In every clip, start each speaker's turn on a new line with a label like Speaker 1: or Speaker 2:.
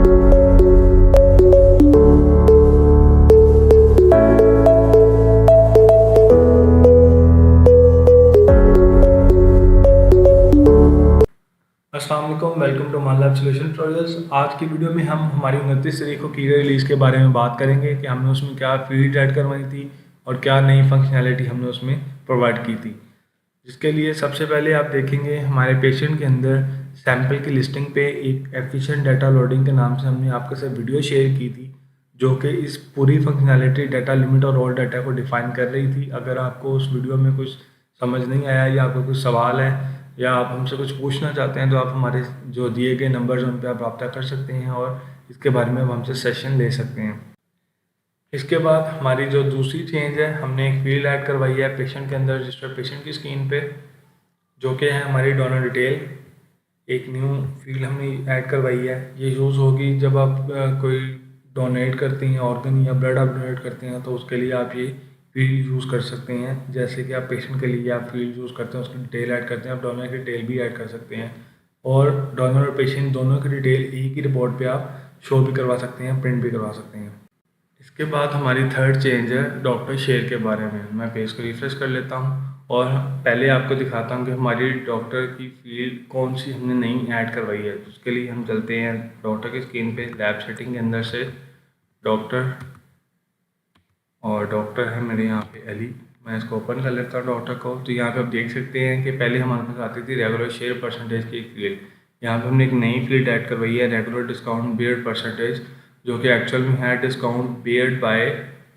Speaker 1: अस्सलाम वालेकुम, welcome to मान लैब सॉल्यूशन ट्यूटोरियल्स। आज की वीडियो में हम हमारी 29 तारीख को की गई रिलीज़ के बारे में बात करेंगे कि हमने उसमें क्या फील्ड ऐड करवाई थी और क्या नई फंक्शनैलिटी हमने उसमें प्रोवाइड की थी। जिसके लिए सबसे पहले आप देखेंगे हमारे पेशेंट के अंदर सैंपल की लिस्टिंग पे एक एफिशिएंट डाटा लोडिंग के नाम से हमने आपके साथ वीडियो शेयर की थी, जो कि इस पूरी फंक्शनैलिटी डाटा लिमिट और ऑल डाटा को डिफाइन कर रही थी। अगर आपको उस वीडियो में कुछ समझ नहीं आया या आपको कुछ सवाल है या आप हमसे कुछ पूछना चाहते हैं तो आप हमारे जो दिए गए नंबर्स उन पर आप रब्ता कर सकते हैं और इसके बारे में आप हमसे सेशन ले सकते हैं। इसके बाद हमारी जो दूसरी चेंज है, हमने एक फील्ड ऐड करवाई है पेशेंट के अंदर रजिस्टर्ड पेशेंट की स्क्रीन पे, जो कि है हमारी डोनर डिटेल। एक न्यू फील्ड हमने ऐड करवाई है। ये यूज़ होगी जब आप कोई डोनेट करते हैं ऑर्गन या ब्लड आप डोनेट करते हैं तो उसके लिए आप ये फील्ड यूज़ कर सकते हैं। जैसे कि आप पेशेंट के लिए आप फील्ड यूज़ करते हैं, उसकी डिटेल ऐड करते हैं, आप डोनर की डिटेल भी ऐड कर सकते हैं और डोनर और पेशेंट दोनों की डिटेल एक ही रिपोर्ट पे आप शो भी करवा सकते हैं, प्रिंट भी करवा सकते हैं। इसके बाद हमारी थर्ड चेंज है डॉक्टर शेयर के बारे में। मैं पेज को रिफ्रेश कर लेता हूँ और पहले आपको दिखाता हूँ कि हमारी डॉक्टर की फील्ड कौन सी हमने नई ऐड करवाई है। तो उसके लिए हम चलते हैं डॉक्टर की स्क्रीन पे, लैब सेटिंग के अंदर से डॉक्टर, और डॉक्टर है मेरे यहाँ पे अली। मैं इसको ओपन कर लेता हूँ डॉक्टर को। तो यहाँ पे आप देख सकते हैं कि पहले हमारे पास आती थी रेगुलर शेयर परसेंटेज की एक फील्ड। यहाँ पे हमने एक नई फील्ड ऐड करवाई है रेगुलर डिस्काउंट बियर्ड परसेंटेज, जो कि एक्चुअल में है डिस्काउंट बियर्ड बाय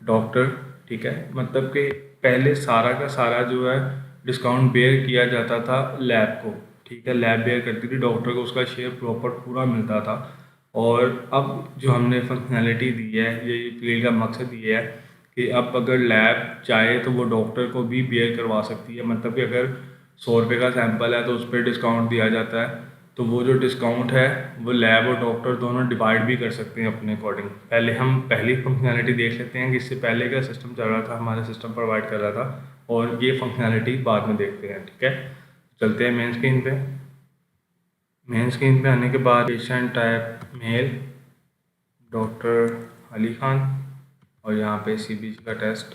Speaker 1: डॉक्टर। ठीक है, मतलब कि पहले सारा का सारा जो है डिस्काउंट बेयर किया जाता था लैब को। ठीक है, लैब बेयर करती थी, डॉक्टर को उसका शेयर प्रॉपर पूरा मिलता था। और अब जो हमने फंक्शनैलिटी दी है, ये फील्ड का मकसद ये है कि अब अगर लैब चाहे तो वो डॉक्टर को भी बेयर करवा सकती है। मतलब कि अगर 100 रुपये का सैंपल है तो उस पर डिस्काउंट दिया जाता है, तो वो जो डिस्काउंट है वो लैब और डॉक्टर दोनों डिवाइड भी कर सकते हैं अपने अकॉर्डिंग। पहले हम पहली फंक्शनैलिटी देख लेते हैं कि इससे पहले का सिस्टम चल रहा था, हमारा सिस्टम प्रोवाइड कर रहा था, और ये फंक्शनैलिटी बाद में देखते हैं। ठीक है, चलते हैं मेन स्क्रीन पे। मेन स्क्रीन पे आने के बाद patient type male, doctor Ali Khan, और यहाँ पे CBC का टेस्ट।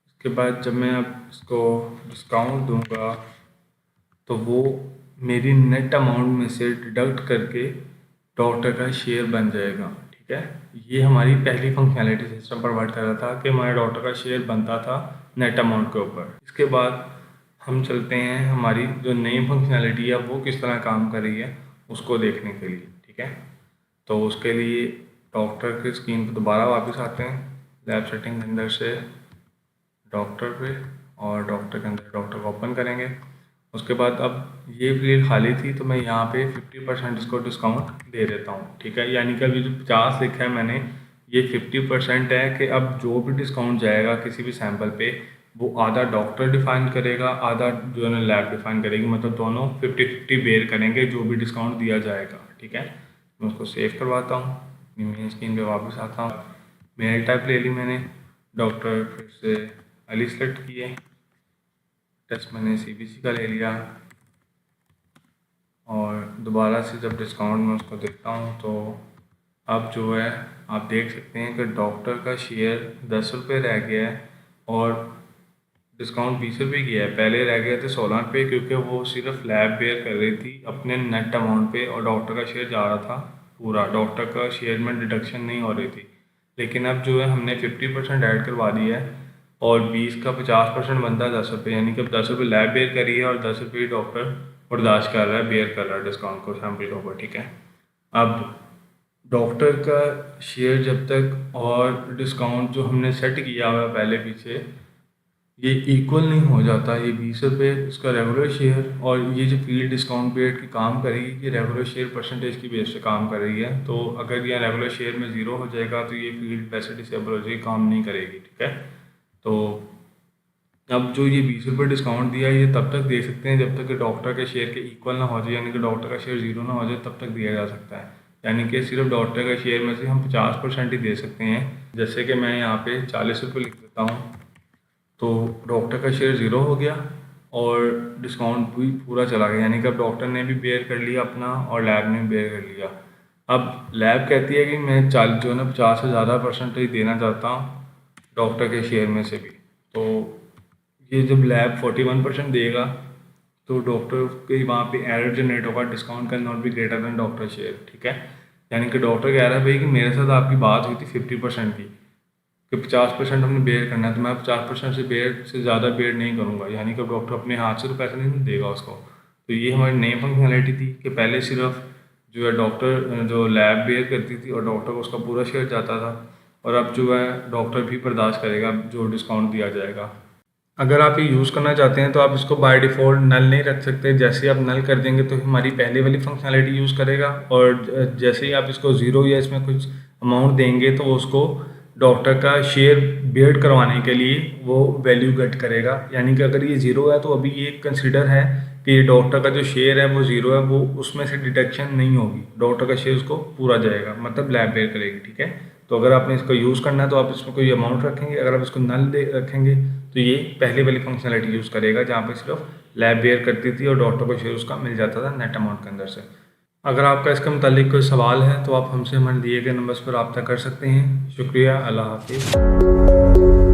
Speaker 1: इसके बाद जब मैं अब इसको डिस्काउंट दूंगा तो वो मेरी नेट अमाउंट में से डिडक्ट करके डॉक्टर का शेयर बन जाएगा। ठीक है, ये हमारी पहली फंक्शनैलिटी सिस्टम प्रोवाइड कर रहा था कि हमारे डॉक्टर का शेयर बनता था नेट अमाउंट के ऊपर। इसके बाद हम चलते हैं हमारी जो नई फंक्शनैलिटी है वो किस तरह काम कर रही है उसको देखने के लिए। ठीक है, तो उसके लिए डॉक्टर की स्क्रीन पर दोबारा वापस आते हैं, लैब सेटिंग के अंदर से डॉक्टर पे, और डॉक्टर के अंदर डॉक्टर को ओपन करेंगे। उसके बाद अब ये फील्ड खाली थी तो मैं यहाँ पे 50% इसको डिस्काउंट दे देता हूँ। ठीक है, यानी कि अभी जो 50 लिखा है मैंने, ये 50% है कि अब जो भी डिस्काउंट जाएगा किसी भी सैंपल पे वो आधा डॉक्टर डिफाइन करेगा, आधा जो है लैब डिफाइन करेगी। मतलब दोनों 50-50 बेयर करेंगे जो भी डिस्काउंट दिया जाएगा। ठीक है, मैं उसको सेव करवाता हूँ, मेन स्क्रीन पे वापस आता हूँ। मेल टाइप ले ली मैंने, डॉक्टर फिर से अली सेलेक्ट किए, टेस्ट मैंने CBC का ले लिया, और दोबारा से जब डिस्काउंट में उसको देखता हूँ तो अब जो है आप देख सकते हैं कि डॉक्टर का शेयर 10 रुपये रह गया है और डिस्काउंट 20 रुपये किया है। पहले रह गए थे 16 रुपये, क्योंकि वो सिर्फ लैब बेयर कर रही थी अपने नेट अमाउंट पे और डॉक्टर का शेयर जा रहा था पूरा, डॉक्टर का शेयर में डिडक्शन नहीं हो रही थी। लेकिन अब जो है हमने 50% ऐड करवा दिया है और 20 का 50% बनता है 10 रुपये, यानी कि अब 10 रुपये लैब बेयर करी है और 10 रुपये डॉक्टर बर्दाश्त कर रहा है, बेयर कर रहा है डिस्काउंट को सैम्पल के ऊपर। ठीक है, अब डॉक्टर का शेयर जब तक और डिस्काउंट जो हमने सेट किया हुआ है पहले पीछे ये इक्वल नहीं हो जाता, ये 20 रुपये इसका रेगुलर शेयर, और ये जो फील्ड डिस्काउंट पीरियड की काम करेगी ये रेगुलर शेयर परसेंटेज की बेस पे काम कर रही है। तो अगर यहाँ रेगुलर शेयर में 0 हो जाएगा तो ये फील्ड वैसे डिसेबल हो जाएगी, काम नहीं करेगी। ठीक है, तो अब जो ये 20 रुपये डिस्काउंट दिया है ये तब तक दे सकते हैं जब तक कि डॉक्टर के शेयर के इक्वल ना हो जाए, यानी कि डॉक्टर का शेयर 0 ना हो जाए तब तक दिया जा सकता है। यानी कि सिर्फ डॉक्टर का शेयर में से हम 50% ही दे सकते हैं। जैसे कि मैं यहाँ पे 40 रुपये लिख देता हूँ तो डॉक्टर का शेयर 0 हो गया और डिस्काउंट भी पूरा चला गया, यानी कि अब डॉक्टर ने भी बेयर कर लिया अपना और लैब ने भी बेयर कर लिया। अब लैब कहती है कि मैं 40 जो है ना 50 से ज़्यादा परसेंटेज देना चाहता हूँ डॉक्टर के शेयर में से भी। तो ये जब लैब 41% देगा तो डॉक्टर के वहाँ पे एरर जनरेट होगा, discount can not be greater than doctor share, ठीक है। यानी कि डॉक्टर कह रहा है भाई कि मेरे साथ आपकी बात हुई थी 50% की कि 50% हमने बेयर करना है, तो मैं 50% से बेयर से ज़्यादा बेयर नहीं करूँगा, यानी कि डॉक्टर अपने हाथ से तो पैसा नहीं देगा उसको। तो ये हमारी नई फंक्शनैलिटी थी कि पहले सिर्फ जो है डॉक्टर जो लैब बेयर करती थी और डॉक्टर को उसका पूरा शेयर जाता था, और अब जो है डॉक्टर भी बर्दाश्त करेगा जो डिस्काउंट दिया जाएगा। अगर आप ये यूज़ करना चाहते हैं तो आप इसको बाय डिफ़ॉल्ट नल नहीं रख सकते। जैसे ही आप नल कर देंगे तो हमारी पहले वाली फंक्शनैलिटी यूज़ करेगा, और जैसे ही आप इसको ज़ीरो या इसमें कुछ अमाउंट देंगे तो वो उसको डॉक्टर का शेयर बेयर करवाने के लिए वो वैल्यू गेट करेगा। यानी कि अगर ये ज़ीरो है तो अभी ये कंसिडर है कि डॉक्टर का जो शेयर है वो ज़ीरो है, वो उसमें से डिडक्शन नहीं होगी, डॉक्टर का शेयर उसको पूरा जाएगा, मतलब लैब बेयर करेगी, ठीक है। तो अगर आपने इसको यूज़ करना है तो आप इसमें कोई अमाउंट रखेंगे, अगर आप इसको नल दे रखेंगे तो ये पहले वाली फंक्शनैलिटी यूज़ करेगा जहाँ पे सिर्फ लैब बेयर करती थी और डॉक्टर को शेयर उसका मिल जाता था नेट अमाउंट के अंदर से। अगर आपका इसके मुतालिक कोई सवाल है तो आप हमसे हमारे दिए गए नंबर्स पर रब्ता कर सकते हैं। शुक्रिया, अल्लाह हाफिज़।